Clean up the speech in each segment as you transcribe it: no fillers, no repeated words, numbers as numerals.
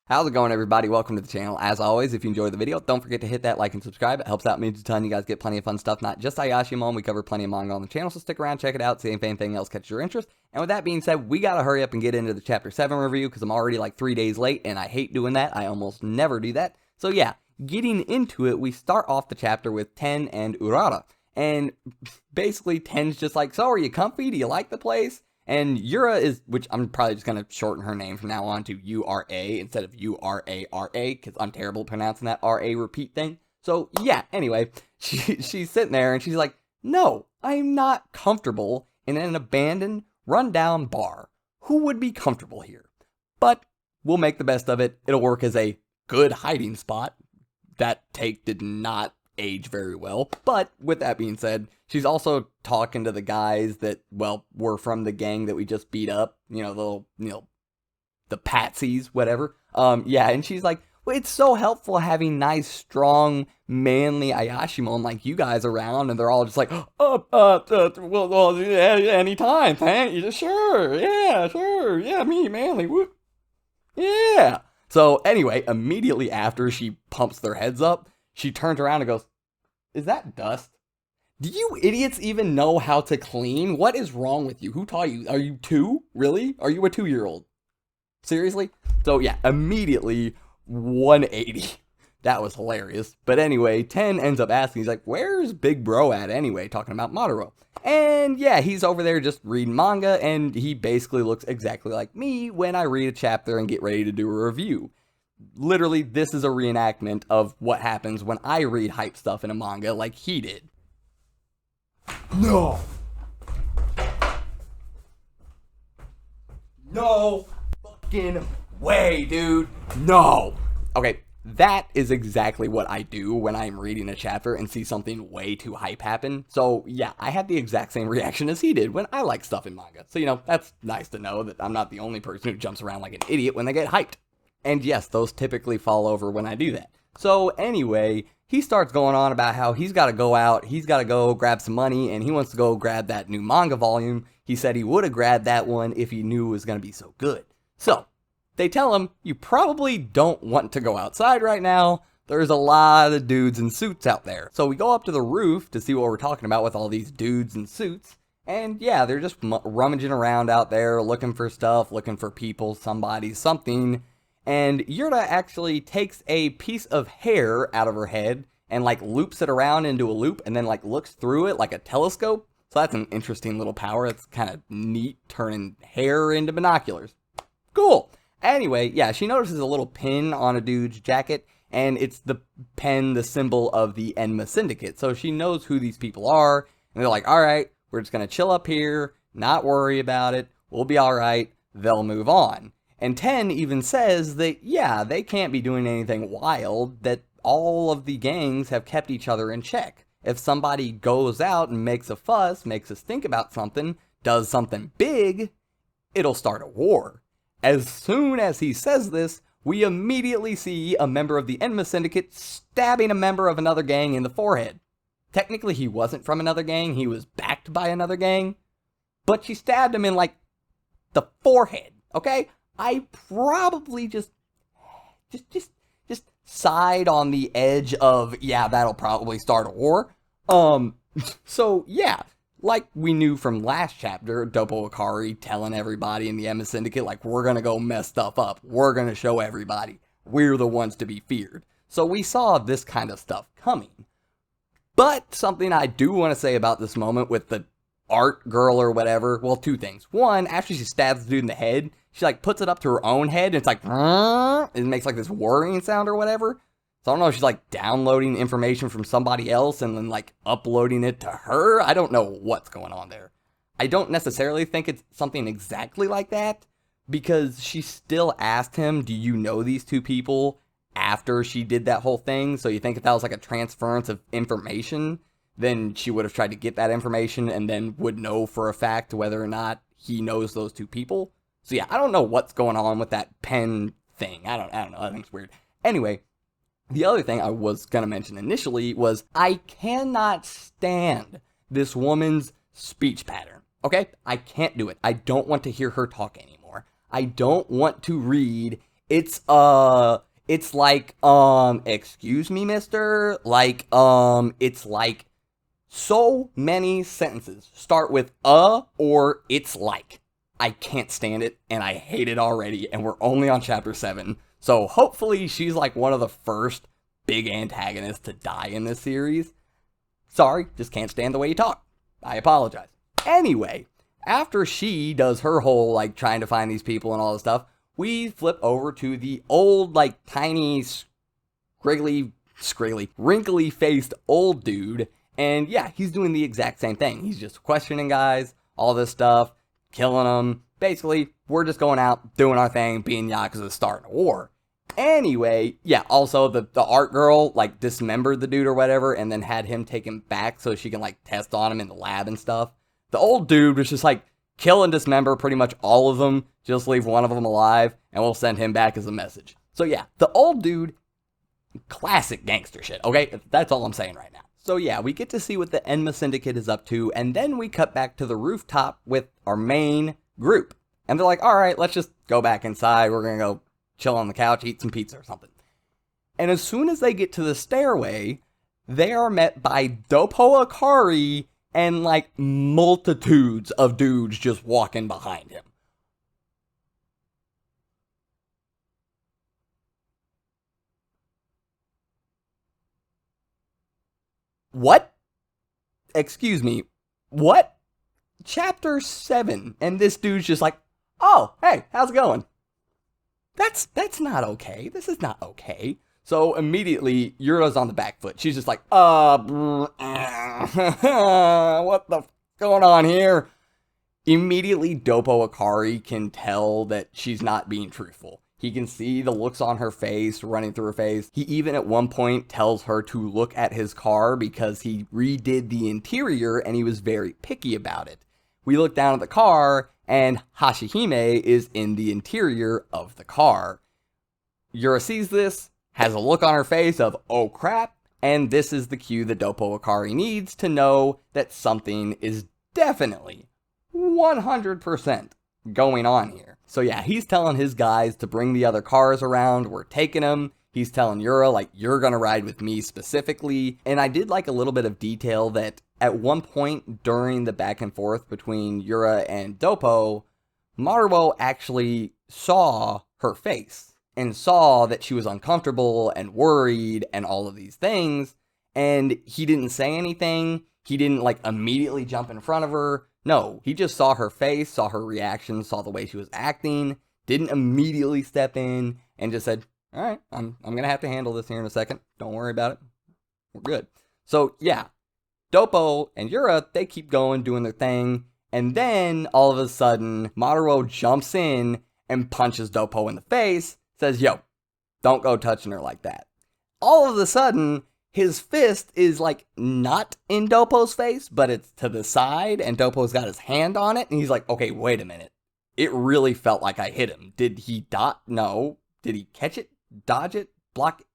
How's it going, everybody? Welcome to the channel. As always, if you enjoyed the video, don't forget to hit that like and subscribe. It helps out me a ton. You guys get plenty of fun stuff, not just Ayashimon. We cover plenty of manga on the channel, so stick around, check it out, see if anything else catches your interest. And with that being said, we gotta hurry up and get into the Chapter 7 review, because I'm already like 3 days late, and I hate doing that. I almost never do that. So yeah, getting into it, we start off the chapter with Ten and Urara. And basically, Ten's just like, so are you comfy? Do you like the place? And Yura is, which I'm probably just going to shorten her name from now on to U-R-A instead of U-R-A-R-A, because I'm terrible at pronouncing that R-A repeat thing. So, yeah, anyway, she's sitting there and she's like, no, I'm not comfortable in an abandoned, rundown bar. Who would be comfortable here? But we'll make the best of it. It'll work as a good hiding spot. That take did not age very well. But with that being said, she's also talking to the guys that, well, were from the gang that we just beat up. The patsies, whatever. Yeah, and she's like, well, it's so helpful having nice, strong, manly Ayashimon like you guys around, and they're all just like, well, yeah, anytime, thank you, sure, yeah, me, manly, whoop, yeah. So anyway, immediately after she pumps their heads up, she turns around and goes, is that dust? Do you idiots even know how to clean? What is wrong with you? Who taught you? Are you 2? Really? Are you a 2-year-old? Seriously? So yeah, immediately 180. That was hilarious. But anyway, Ten ends up asking, he's like, where's Big Bro at anyway? Talking about Madara. And yeah, he's over there just reading manga, and he basically looks exactly like me when I read a chapter and get ready to do a review. Literally, this is a reenactment of what happens when I read hype stuff in a manga like he did. No! No fucking way, dude! No! Okay, that is exactly what I do when I'm reading a chapter and see something way too hype happen. So yeah, I had the exact same reaction as he did when I like stuff in manga. So that's nice to know that I'm not the only person who jumps around like an idiot when they get hyped. And yes, those typically fall over when I do that. So anyway, he starts going on about how he's got to go out, he's got to go grab some money, and he wants to go grab that new manga volume. He said he would have grabbed that one if he knew it was going to be so good. So, they tell him, you probably don't want to go outside right now. There's a lot of dudes in suits out there. So we go up to the roof to see what we're talking about with all these dudes in suits. And yeah, they're just rummaging around out there, looking for stuff, looking for people, somebody, something. And Yura actually takes a piece of hair out of her head and like loops it around into a loop and then like looks through it like a telescope. So that's an interesting little power. It's kind of neat, turning hair into binoculars. Cool. Anyway, yeah, she notices a little pin on a dude's jacket, and it's the pen, the symbol of the Enma Syndicate. So she knows who these people are, and they're like, all right, we're just going to chill up here, not worry about it, we'll be all right, they'll move on. And Ten even says that, yeah, they can't be doing anything wild, that all of the gangs have kept each other in check. If somebody goes out and makes a fuss, makes us think about something, does something big, it'll start a war. As soon as he says this, we immediately see a member of the Enma Syndicate stabbing a member of another gang in the forehead. Technically, he wasn't from another gang, he was backed by another gang, but she stabbed him in, like, the forehead, okay? I probably just sighed on the edge of, yeah, that'll probably start a war. So, yeah. Like we knew from last chapter, Dopo telling everybody in the Enma Syndicate, like, we're gonna go mess stuff up. We're gonna show everybody. We're the ones to be feared. So we saw this kind of stuff coming. But something I do want to say about this moment with the art girl or whatever, well, 2 things. One, after she stabs the dude in the head, she like puts it up to her own head, and it's like, it makes like this whirring sound or whatever. So I don't know if she's like downloading information from somebody else and then like uploading it to her. I don't know what's going on there. I don't necessarily think it's something exactly like that, because she still asked him, do you know these 2 people, after she did that whole thing? So you think if that was like a transference of information, then she would have tried to get that information and then would know for a fact whether or not he knows those 2 people. So yeah, I don't know what's going on with that pen thing. I don't know. I think it's weird. Anyway, the other thing I was going to mention initially was I cannot stand this woman's speech pattern, okay? I can't do it. I don't want to hear her talk anymore. I don't want to read It's like, excuse me, mister? Like, it's like so many sentences start with or it's like. I can't stand it, and I hate it already, and we're only on chapter 7. So hopefully she's like one of the first big antagonists to die in this series. Sorry, just can't stand the way you talk. I apologize. Anyway, after she does her whole, like, trying to find these people and all this stuff, we flip over to the old, like, tiny, wrinkly-faced old dude. And yeah, he's doing the exact same thing. He's just questioning guys, all this stuff, killing them. Basically, we're just going out, doing our thing, being Yakuza, starting a war. Anyway, yeah, also the art girl, like, dismembered the dude or whatever, and then had him take him back so she can, like, test on him in the lab and stuff. The old dude was just like, kill and dismember pretty much all of them, just leave one of them alive, and we'll send him back as a message. So yeah, the old dude, classic gangster shit, okay? That's all I'm saying right now. So yeah, we get to see what the Enma Syndicate is up to, and then we cut back to the rooftop with our main group. And they're like, alright, let's just go back inside, we're gonna go chill on the couch, eat some pizza or something. And as soon as they get to the stairway, they are met by Dopo Akari and like multitudes of dudes just walking behind him. What? Excuse me. What? Chapter 7, and this dude's just like, oh, hey, how's it going? That's not okay. This is not okay. So immediately, Yura's on the back foot. She's just like, what the going on here? Immediately, Dopo Akari can tell that she's not being truthful. He can see the looks on her face, running through her face. He even at one point tells her to look at his car because he redid the interior and he was very picky about it. We look down at the car, and Hashihime is in the interior of the car. Yura sees this, has a look on her face of, oh crap, and this is the cue that Dopo Akari needs to know that something is definitely 100% going on here. So yeah, he's telling his guys to bring the other cars around, we're taking them. He's telling Yura, like, you're gonna ride with me specifically. And I did like a little bit of detail that at one point during the back and forth between Yura and Dopo, Maruo actually saw her face and saw that she was uncomfortable and worried and all of these things. And he didn't say anything. He didn't like immediately jump in front of her. No, he just saw her face, saw her reaction, saw the way she was acting, didn't immediately step in and just said, all right, I'm going to have to handle this here in a second. Don't worry about it. We're good. So yeah, Dopo and Yura, they keep going, doing their thing. And then all of a sudden, Maruo jumps in and punches Dopo in the face, says, yo, don't go touching her like that. All of a sudden, his fist is like not in Dopo's face, but it's to the side and Dopo's got his hand on it. And he's like, okay, wait a minute. It really felt like I hit him. Did he dot? No. Did he catch it? Dodge it? Block it?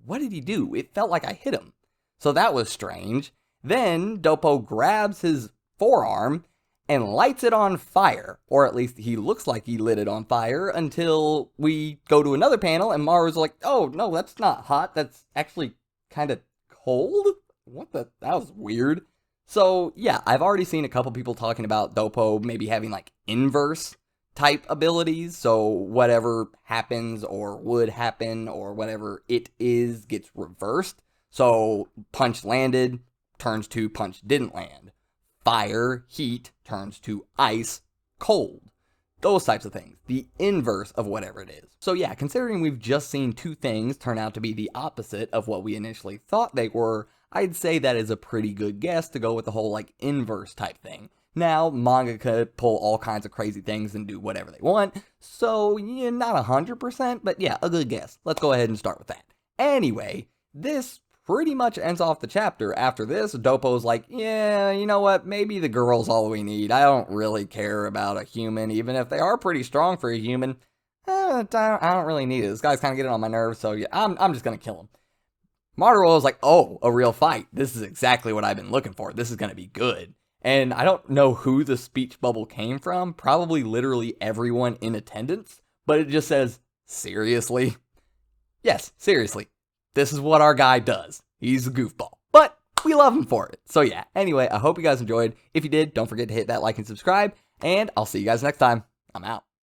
What did he do? It felt like I hit him. So that was strange. Then Dopo grabs his forearm and lights it on fire. Or at least he looks like he lit it on fire until we go to another panel and Maru's like, oh, no, that's not hot. That's actually kind of cold? What the? That was weird. So yeah, I've already seen a couple people talking about Dopo maybe having like inverse type abilities, so whatever happens or would happen or whatever it is gets reversed. So punch landed turns to punch didn't land. Fire, heat turns to ice, cold. Those types of things. The inverse of whatever it is. So yeah, considering we've just seen two things turn out to be the opposite of what we initially thought they were, I'd say that is a pretty good guess to go with the whole like inverse type thing. Now, manga could pull all kinds of crazy things and do whatever they want, so yeah, not 100%, but yeah, a good guess. Let's go ahead and start with that. Anyway, this pretty much ends off the chapter. After this, Dopo's like, yeah, you know what, maybe the girl's all we need. I don't really care about a human, even if they are pretty strong for a human. I don't really need it. This guy's kind of getting on my nerves, so yeah, I'm just gonna kill him. Maruo is like, oh, a real fight. This is exactly what I've been looking for. This is gonna be good. And I don't know who the speech bubble came from, probably literally everyone in attendance, but it just says, Seriously? Yes, seriously. This is what our guy does. He's a goofball. But we love him for it. So yeah, anyway, I hope you guys enjoyed. If you did, don't forget to hit that like and subscribe. And I'll see you guys next time. I'm out.